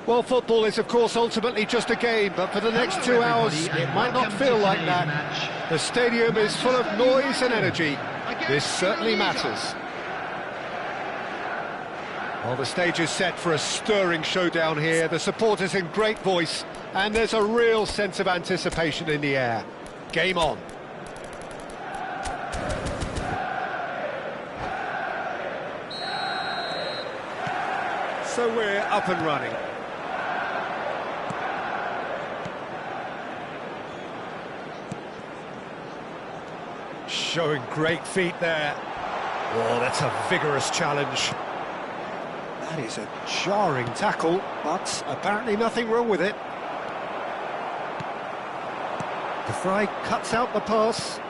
Well, football is, of course, ultimately just a game, but for the next 2 hours, it might not feel like that. The stadium is full of noise and energy. This certainly matters. Well, the stage is set for a stirring showdown here. The supporters in great voice, and there's a real sense of anticipation in the air. Game on. So we're up and running. Showing great feet there. Oh, that's a vigorous challenge. That is a jarring tackle, but apparently nothing wrong with it. De Vrij cuts out the pass.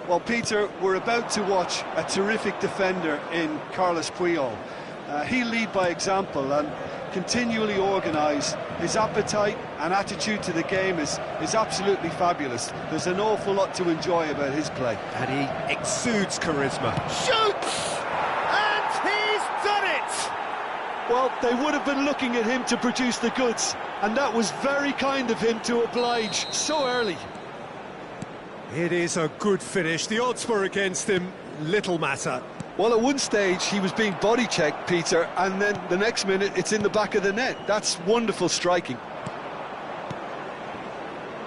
Well, Peter, we're about to watch a terrific defender in Carlos Puyol. He'll lead by example and continually organise. His appetite and attitude to the game is absolutely fabulous. There's an awful lot to enjoy about his play. And he exudes charisma. Shoots! And he's done it! Well, they would have been looking at him to produce the goods, and that was very kind of him to oblige so early. It is a good finish. The odds were against him. Little matter. Well, at one stage he was being body-checked, Peter, and then the next minute it's in the back of the net. That's wonderful striking.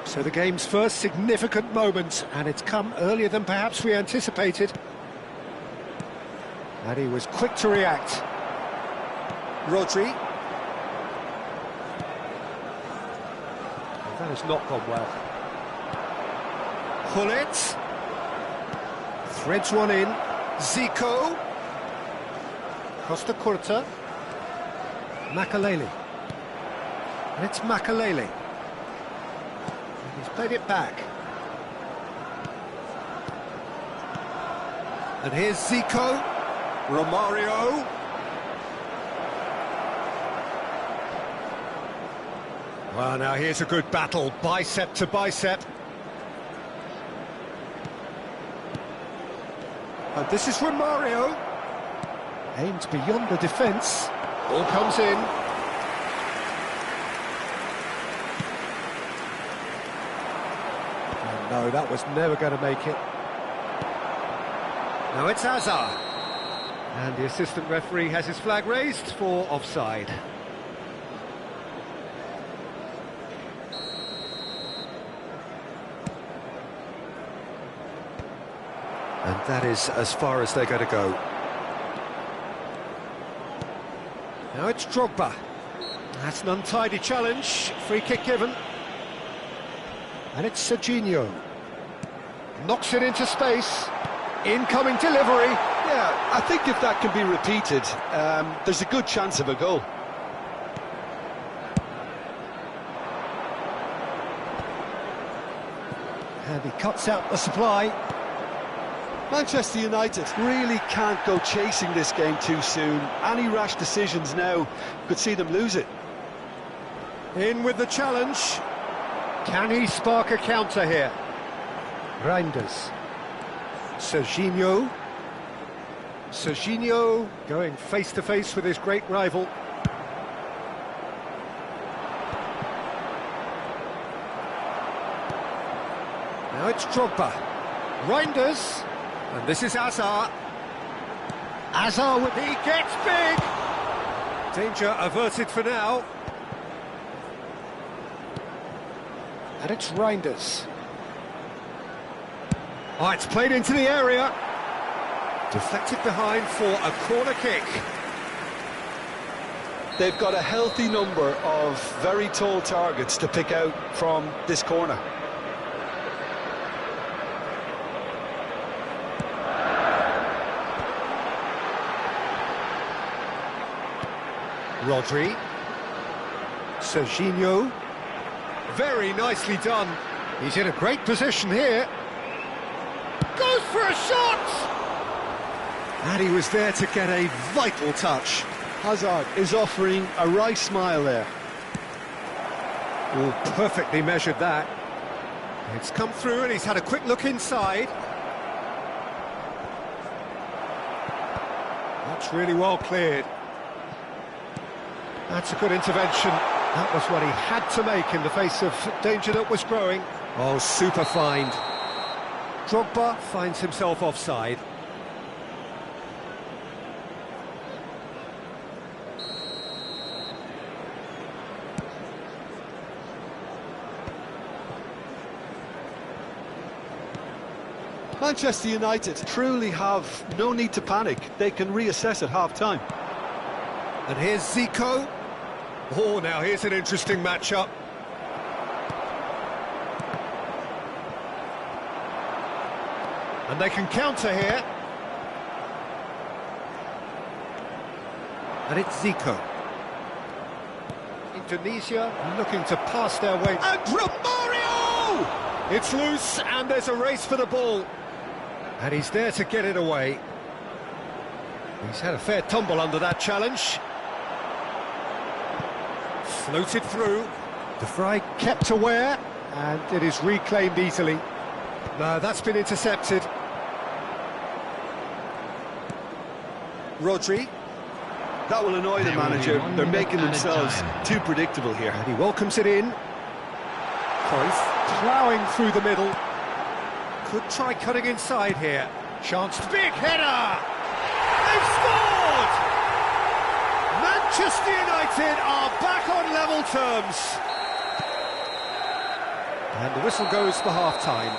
So the game's first significant moment, and it's come earlier than perhaps we anticipated. And he was quick to react. Rodri. That has not gone well. Hullet. Threads one in. Zico. Costa Curta. Makalele. And it's Makalele. And he's played it back. And here's Zico. Romario. Well, now here's a good battle, bicep to bicep. And this is Romario. Aimed beyond the defence. Ball comes in. Oh, no, that was never going to make it. Now it's Hazard. And the assistant referee has his flag raised for offside. And that is as far as they're going to go. Now it's Drogba. That's an untidy challenge. Free kick given. And it's Serginho. Knocks it into space. Incoming delivery. Yeah, I think if that can be repeated, there's a good chance of a goal. And he cuts out the supply. Manchester United really can't go chasing this game too soon. Any rash decisions now could see them lose it. In with the challenge. Can he spark a counter here? Reinders. Serginho. Serginho going face-to-face with his great rival. Now it's Drogba. Reinders. And this is Hazard. Hazard with he gets big. Danger averted for now. And it's Reinders. Oh, it's played into the area. Deflected behind for a corner kick. They've got a healthy number of very tall targets to pick out from this corner. Rodri. Serginho. Very nicely done. He's in a great position here. Goes for a shot! And he was there to get a vital touch. Hazard is offering a wry smile there. Oh, perfectly measured that. It's come through and he's had a quick look inside. That's really well cleared. That's a good intervention. That was what he had to make in the face of danger that was growing. Oh, super find. Drogba finds himself offside. Manchester United truly have no need to panic. They can reassess at half-time. And here's Zico. Oh, now here's an interesting matchup. And they can counter here. And it's Zico. Indonesia looking to pass their way. And Romario! It's loose, and there's a race for the ball. And he's there to get it away. He's had a fair tumble under that challenge. Floated through. De Vrij kept aware, and it is reclaimed easily. No, that's been intercepted. Rodri. That will annoy the manager. They're making themselves too predictable here. And he welcomes it in. Cruyff ploughing through the middle. Could try cutting inside here. Chance, big header! They've scored! Manchester United are back on level terms. And the whistle goes for half-time.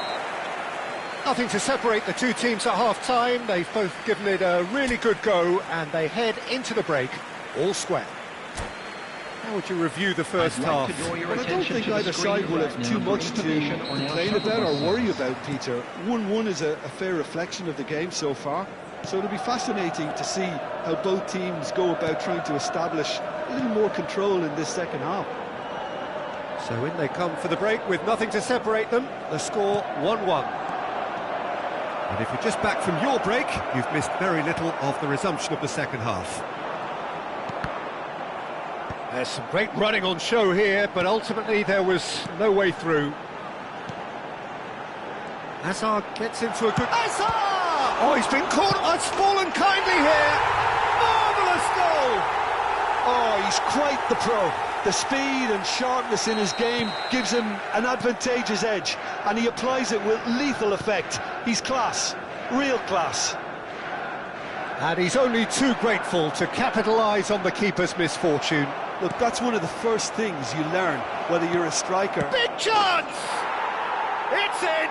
Nothing to separate the two teams at half-time. They've both given it a really good go, and they head into the break all square. How would you review the first half? Well, I don't think either side will have too much to complain about or worry about, Peter. 1-1 is a fair reflection of the game so far. So it'll be fascinating to see how both teams go about trying to establish a little more control in this second half. So in they come for the break with nothing to separate them. The score 1-1. And if you're just back from your break, you've missed very little of the resumption of the second half. There's some great running on show here, but ultimately there was no way through. Hazard gets into a good... Hazard! Oh, he's been caught. It's fallen kindly here. Marvellous goal! Oh, he's quite the pro. The speed and sharpness in his game gives him an advantageous edge, and he applies it with lethal effect. He's class, real class. And he's only too grateful to capitalise on the keeper's misfortune. Look, that's one of the first things you learn, whether you're a striker. Big chance! It's in!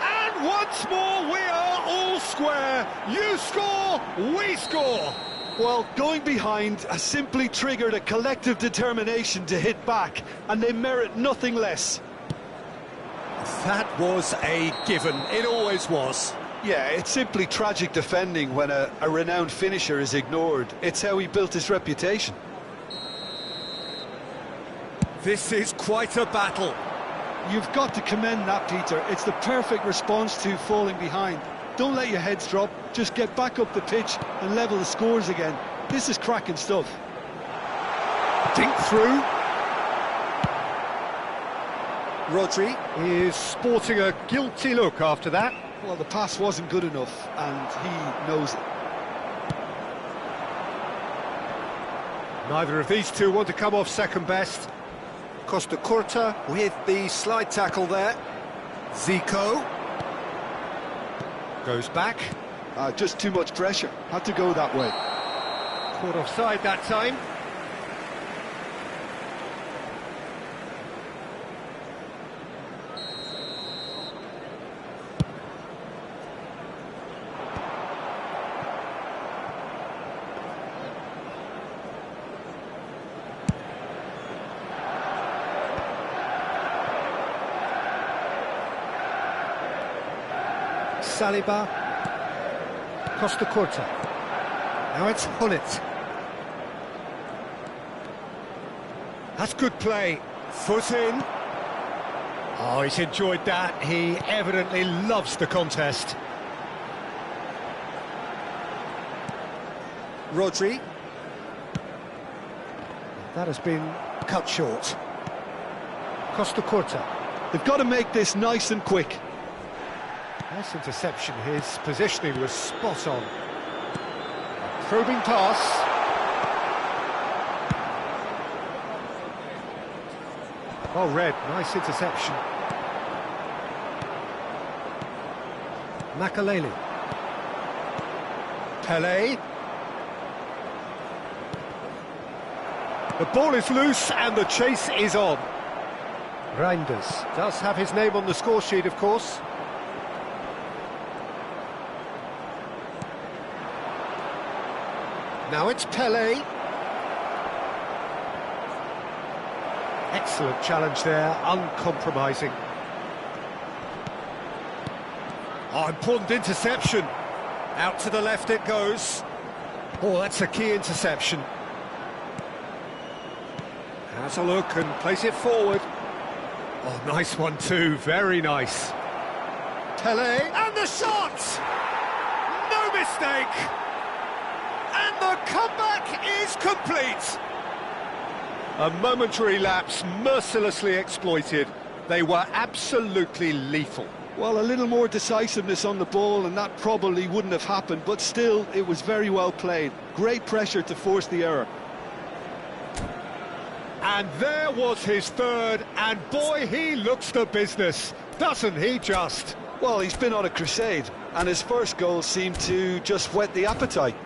And once more we are all square. You score, we score. Well, going behind has simply triggered a collective determination to hit back, and they merit nothing less. That was a given. It always was. Yeah, it's simply tragic defending when a renowned finisher is ignored. It's how he built his reputation. This is quite a battle. You've got to commend that, Peter. It's the perfect response to falling behind. Don't let your heads drop, just get back up the pitch and level the scores again. This is cracking stuff. Dink through. Rodri is sporting a guilty look after that. Well, the pass wasn't good enough, and he knows it. Neither of these two want to come off second best. Costa Curta with the slide tackle there. Zico goes back. Just too much pressure. Had to go that way. Caught offside that time. Saliba, Costa Curta. Now it's Hullet. That's good play. Foot in. Oh, he's enjoyed that. He evidently loves the contest. Rodri. That has been cut short. Costa Curta. They've got to make this nice and quick. Nice interception, his positioning was spot on. Probing pass. Well read, nice interception. Makaleli. Pele. The ball is loose and the chase is on. Reinders does have his name on the score sheet, of course. Now it's Pele. Excellent challenge there, uncompromising. Oh, important interception. Out to the left it goes. Oh, that's a key interception. Has a look and plays it forward. Oh, nice one too, very nice. Pele, and the shot! No mistake! And the comeback is complete! A momentary lapse, mercilessly exploited. They were absolutely lethal. Well, a little more decisiveness on the ball and that probably wouldn't have happened, but still, it was very well played. Great pressure to force the error. And there was his third, and boy, he looks the business, doesn't he just? Well, he's been on a crusade, and his first goal seemed to just whet the appetite.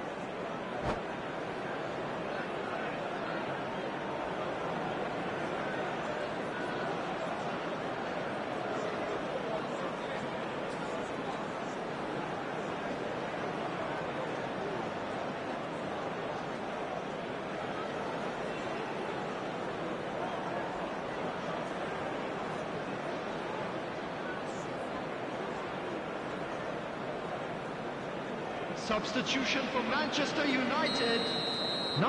Substitution for Manchester United.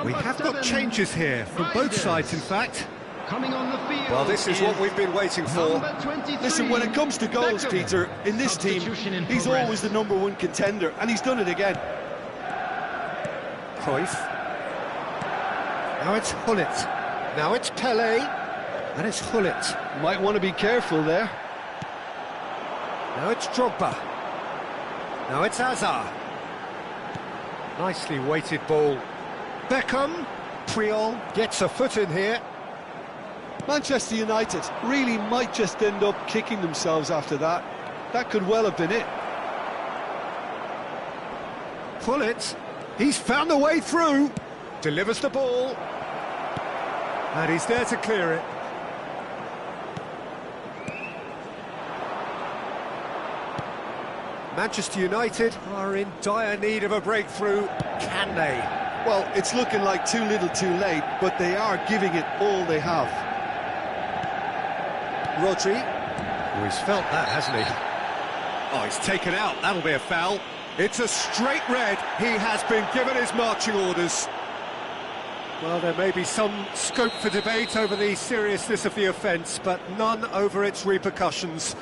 We have got changes here from both sides, in fact. Coming on the field. Well, this is what we've been waiting for. Listen, when it comes to goals, Peter, in this team, he's always the #1 contender, and he's done it again. Cruyff. Now it's Hullet. Now it's Pele. And it's Hullet. Might want to be careful there. Now it's Drogba. Now it's Hazard. Nicely weighted ball. Beckham. Puyol gets a foot in here. Manchester United really might just end up kicking themselves after that. That could well have been it. Hullet. He's found a way through. Delivers the ball. And he's there to clear it. Manchester United are in dire need of a breakthrough. Can they? Well, it's looking like too little too late, but they are giving it all they have. Rodri. Oh, he's felt that, hasn't he? Oh, he's taken out. That'll be a foul. It's a straight red. He has been given his marching orders. Well, there may be some scope for debate over the seriousness of the offence, but none over its repercussions.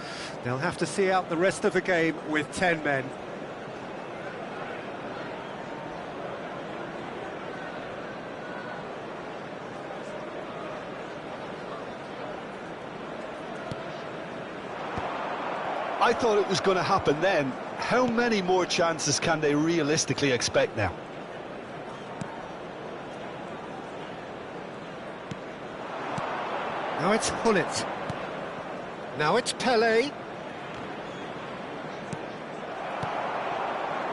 They'll have to see out the rest of the game with 10 men. I thought it was going to happen then. How many more chances can they realistically expect now? Now it's Hullet. Now it's Pele.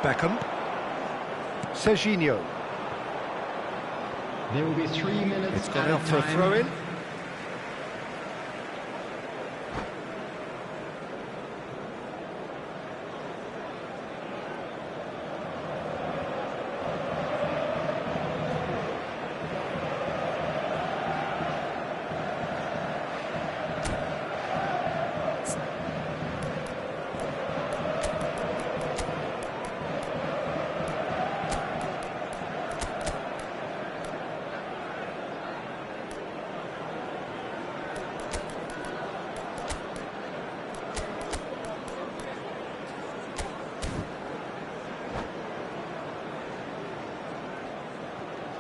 Beckham. Serginho. There will be 3 minutes. It's gone out for a throw-in.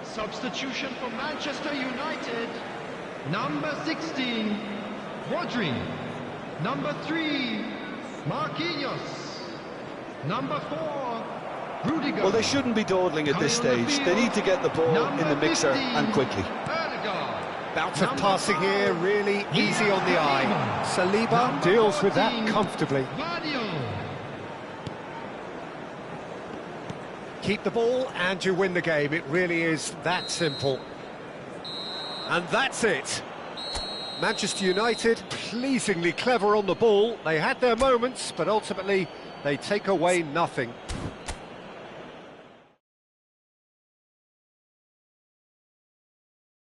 Substitution for Manchester United. Number 16, Rodri. Number 3, Marquinhos. Number 4, Rudiger. Well, they shouldn't be dawdling at this stage. They need to get the ball in the mixer and quickly. Bout of passing here, really easy on the eye. Saliba deals with that comfortably. Keep the ball and you win the game. It really is that simple. And that's it. Manchester United, pleasingly clever on the ball. They had their moments, but ultimately they take away nothing.